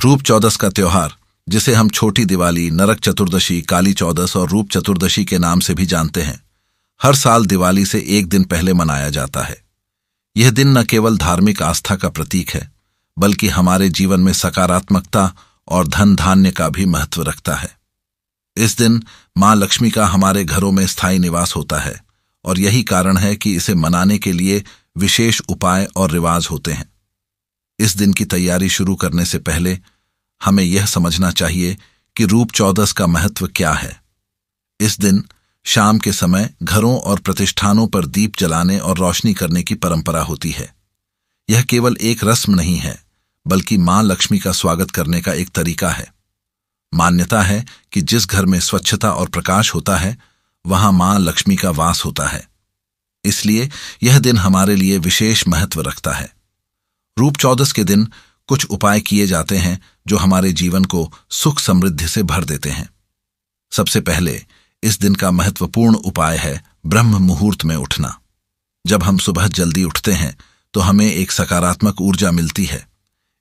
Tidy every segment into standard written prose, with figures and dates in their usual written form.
रूप चौदस का त्योहार, जिसे हम छोटी दिवाली, नरक चतुर्दशी, काली चौदस और रूप चतुर्दशी के नाम से भी जानते हैं, हर साल दिवाली से एक दिन पहले मनाया जाता है। यह दिन न केवल धार्मिक आस्था का प्रतीक है, बल्कि हमारे जीवन में सकारात्मकता और धन धान्य का भी महत्व रखता है। इस दिन मां लक्ष्मी का हमारे घरों में स्थायी निवास होता है और यही कारण है कि इसे मनाने के लिए विशेष उपाय और रिवाज होते हैं। इस दिन की तैयारी शुरू करने से पहले हमें यह समझना चाहिए कि रूप चौदस का महत्व क्या है। इस दिन शाम के समय घरों और प्रतिष्ठानों पर दीप जलाने और रोशनी करने की परंपरा होती है। यह केवल एक रस्म नहीं है, बल्कि मां लक्ष्मी का स्वागत करने का एक तरीका है। मान्यता है कि जिस घर में स्वच्छता और प्रकाश होता है, वहां मां लक्ष्मी का वास होता है। इसलिए यह दिन हमारे लिए विशेष महत्व रखता है। रूप चौदस के दिन कुछ उपाय किए जाते हैं जो हमारे जीवन को सुख समृद्धि से भर देते हैं। सबसे पहले इस दिन का महत्वपूर्ण उपाय है ब्रह्म मुहूर्त में उठना। जब हम सुबह जल्दी उठते हैं तो हमें एक सकारात्मक ऊर्जा मिलती है।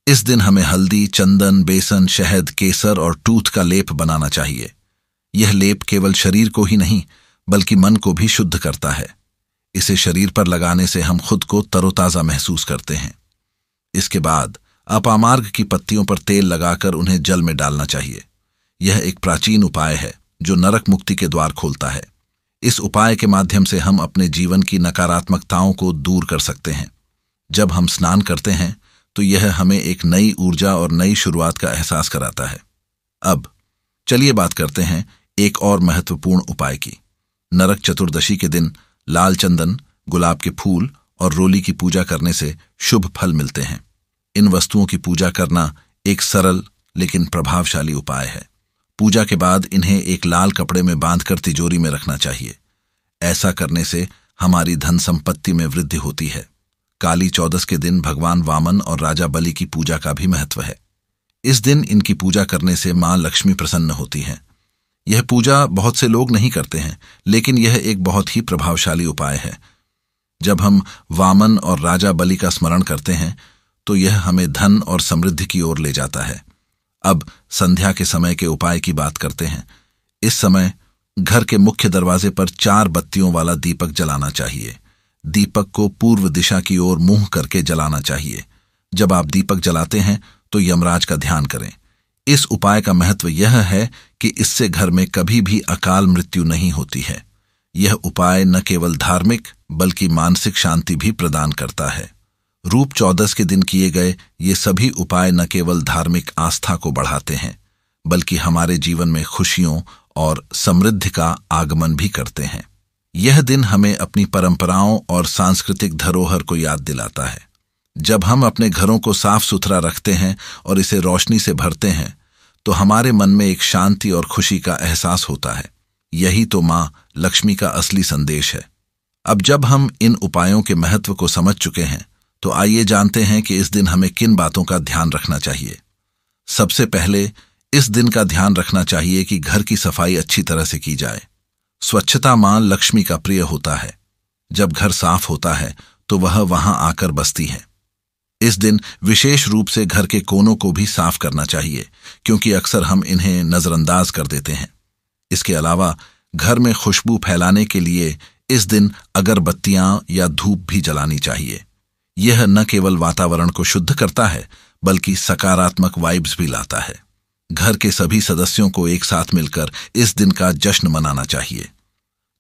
इस दिन हमें हल्दी, चंदन, बेसन, शहद, केसर और टूथ का लेप बनाना चाहिए। यह लेप केवल शरीर को ही नहीं, बल्कि मन को भी शुद्ध करता है। इसे शरीर पर लगाने से हम खुद को तरोताजा महसूस करते हैं। इसके बाद अपामार्ग की पत्तियों पर तेल लगाकर उन्हें जल में डालना चाहिए। यह एक प्राचीन उपाय है जो नरक मुक्ति के द्वार खोलता है। इस उपाय के माध्यम से हम अपने जीवन की नकारात्मकताओं को दूर कर सकते हैं। जब हम स्नान करते हैं तो यह हमें एक नई ऊर्जा और नई शुरुआत का एहसास कराता है। अब चलिए बात करते हैं एक और महत्वपूर्ण उपाय की। नरक चतुर्दशी के दिन लाल चंदन, गुलाब के फूल और रोली की पूजा करने से शुभ फल मिलते हैं। इन वस्तुओं की पूजा करना एक सरल लेकिन प्रभावशाली उपाय है। पूजा के बाद इन्हें एक लाल कपड़े में बांधकर तिजोरी में रखना चाहिए। ऐसा करने से हमारी धन संपत्ति में वृद्धि होती है। काली चौदस के दिन भगवान वामन और राजा बलि की पूजा का भी महत्व है। इस दिन इनकी पूजा करने से मां लक्ष्मी प्रसन्न होती हैं। यह पूजा बहुत से लोग नहीं करते हैं, लेकिन यह एक बहुत ही प्रभावशाली उपाय है। जब हम वामन और राजा बलि का स्मरण करते हैं तो यह हमें धन और समृद्धि की ओर ले जाता है। अब संध्या के समय के उपाय की बात करते हैं। इस समय घर के मुख्य दरवाजे पर 4 बत्तियों वाला दीपक जलाना चाहिए। दीपक को पूर्व दिशा की ओर मुंह करके जलाना चाहिए। जब आप दीपक जलाते हैं तो यमराज का ध्यान करें। इस उपाय का महत्व यह है कि इससे घर में कभी भी अकाल मृत्यु नहीं होती है। यह उपाय न केवल धार्मिक बल्कि मानसिक शांति भी प्रदान करता है। रूप चौदस के दिन किए गए ये सभी उपाय न केवल धार्मिक आस्था को बढ़ाते हैं, बल्कि हमारे जीवन में खुशियों और समृद्धि का आगमन भी करते हैं। यह दिन हमें अपनी परंपराओं और सांस्कृतिक धरोहर को याद दिलाता है। जब हम अपने घरों को साफ सुथरा रखते हैं और इसे रोशनी से भरते हैं तो हमारे मन में एक शांति और खुशी का एहसास होता है। यही तो मां लक्ष्मी का असली संदेश है। अब जब हम इन उपायों के महत्व को समझ चुके हैं तो आइए जानते हैं कि इस दिन हमें किन बातों का ध्यान रखना चाहिए। सबसे पहले इस दिन का ध्यान रखना चाहिए कि घर की सफाई अच्छी तरह से की जाए। स्वच्छता मां लक्ष्मी का प्रिय होता है। जब घर साफ होता है तो वह वहां आकर बसती है। इस दिन विशेष रूप से घर के कोनों को भी साफ करना चाहिए, क्योंकि अक्सर हम इन्हें नजरअंदाज कर देते हैं। इसके अलावा घर में खुशबू फैलाने के लिए इस दिन अगरबत्तियां या धूप भी जलानी चाहिए। यह न केवल वातावरण को शुद्ध करता है, बल्कि सकारात्मक वाइब्स भी लाता है। घर के सभी सदस्यों को एक साथ मिलकर इस दिन का जश्न मनाना चाहिए।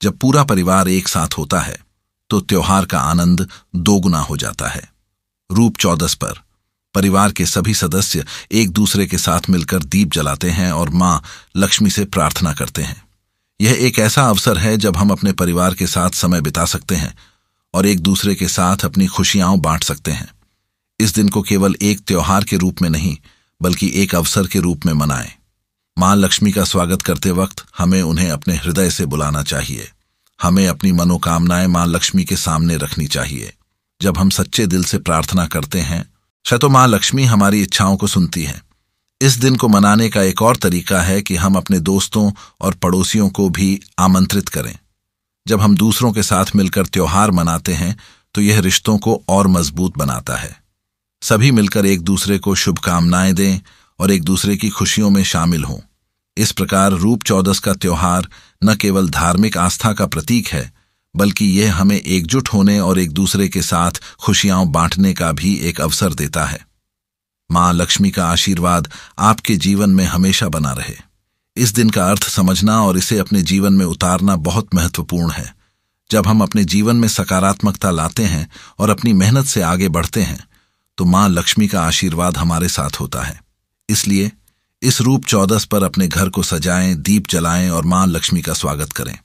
जब पूरा परिवार एक साथ होता है तो त्योहार का आनंद दोगुना हो जाता है। रूप चौदस पर परिवार के सभी सदस्य एक दूसरे के साथ मिलकर दीप जलाते हैं और मां लक्ष्मी से प्रार्थना करते हैं। यह एक ऐसा अवसर है जब हम अपने परिवार के साथ समय बिता सकते हैं और एक दूसरे के साथ अपनी खुशियां बांट सकते हैं। इस दिन को केवल एक त्योहार के रूप में नहीं, बल्कि एक अवसर के रूप में मनाएं। मां लक्ष्मी का स्वागत करते वक्त हमें उन्हें अपने हृदय से बुलाना चाहिए। हमें अपनी मनोकामनाएं मां लक्ष्मी के सामने रखनी चाहिए। जब हम सच्चे दिल से प्रार्थना करते हैं तो मां लक्ष्मी हमारी इच्छाओं को सुनती है। इस दिन को मनाने का एक और तरीका है कि हम अपने दोस्तों और पड़ोसियों को भी आमंत्रित करें। जब हम दूसरों के साथ मिलकर त्योहार मनाते हैं तो यह रिश्तों को और मजबूत बनाता है। सभी मिलकर एक दूसरे को शुभकामनाएं दें और एक दूसरे की खुशियों में शामिल हों। इस प्रकार रूप चौदस का त्योहार न केवल धार्मिक आस्था का प्रतीक है, बल्कि यह हमें एकजुट होने और एक दूसरे के साथ खुशियां बांटने का भी एक अवसर देता है। मां लक्ष्मी का आशीर्वाद आपके जीवन में हमेशा बना रहे। इस दिन का अर्थ समझना और इसे अपने जीवन में उतारना बहुत महत्वपूर्ण है। जब हम अपने जीवन में सकारात्मकता लाते हैं और अपनी मेहनत से आगे बढ़ते हैं, तो मां लक्ष्मी का आशीर्वाद हमारे साथ होता है। इसलिए इस रूप चौदस पर अपने घर को सजाएं, दीप जलाएं और मां लक्ष्मी का स्वागत करें।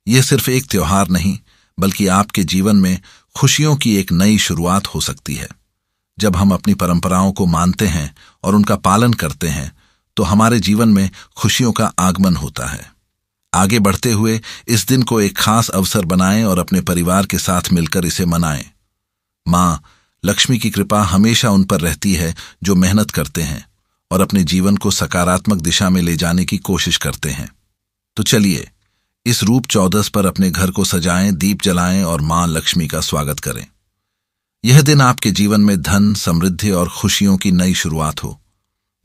यह सिर्फ एक त्योहार नहीं, बल्कि आपके जीवन में खुशियों की एक नई शुरुआत हो सकती है। जब हम अपनी परंपराओं को मानते हैं और उनका पालन करते हैं, तो हमारे जीवन में खुशियों का आगमन होता है। आगे बढ़ते हुए इस दिन को एक खास अवसर बनाएं और अपने परिवार के साथ मिलकर इसे मनाएं। मां लक्ष्मी की कृपा हमेशा उन पर रहती है जो मेहनत करते हैं और अपने जीवन को सकारात्मक दिशा में ले जाने की कोशिश करते हैं। तो चलिए इस रूप चौदस पर अपने घर को सजाएं, दीप जलाएं और मां लक्ष्मी का स्वागत करें। यह दिन आपके जीवन में धन, समृद्धि और खुशियों की नई शुरुआत हो।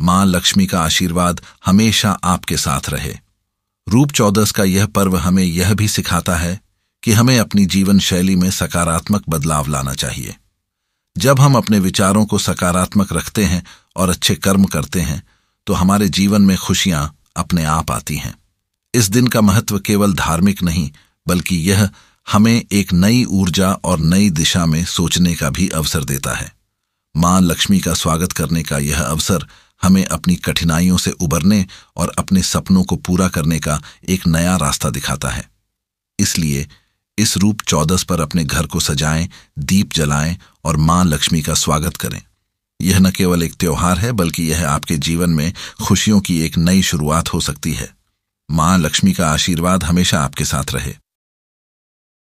मां लक्ष्मी का आशीर्वाद हमेशा आपके साथ रहे। रूप चौदस का यह पर्व हमें यह भी सिखाता है कि हमें अपनी जीवन शैली में सकारात्मक बदलाव लाना चाहिए। जब हम अपने विचारों को सकारात्मक रखते हैं और अच्छे कर्म करते हैं, तो हमारे जीवन में खुशियां अपने आप आती हैं। इस दिन का महत्व केवल धार्मिक नहीं, बल्कि यह हमें एक नई ऊर्जा और नई दिशा में सोचने का भी अवसर देता है। मां लक्ष्मी का स्वागत करने का यह अवसर हमें अपनी कठिनाइयों से उबरने और अपने सपनों को पूरा करने का एक नया रास्ता दिखाता है। इसलिए इस रूप चौदस पर अपने घर को सजाएं, दीप जलाएं और मां लक्ष्मी का स्वागत करें। यह न केवल एक त्योहार है, बल्कि यह आपके जीवन में खुशियों की एक नई शुरुआत हो सकती है। मां लक्ष्मी का आशीर्वाद हमेशा आपके साथ रहे।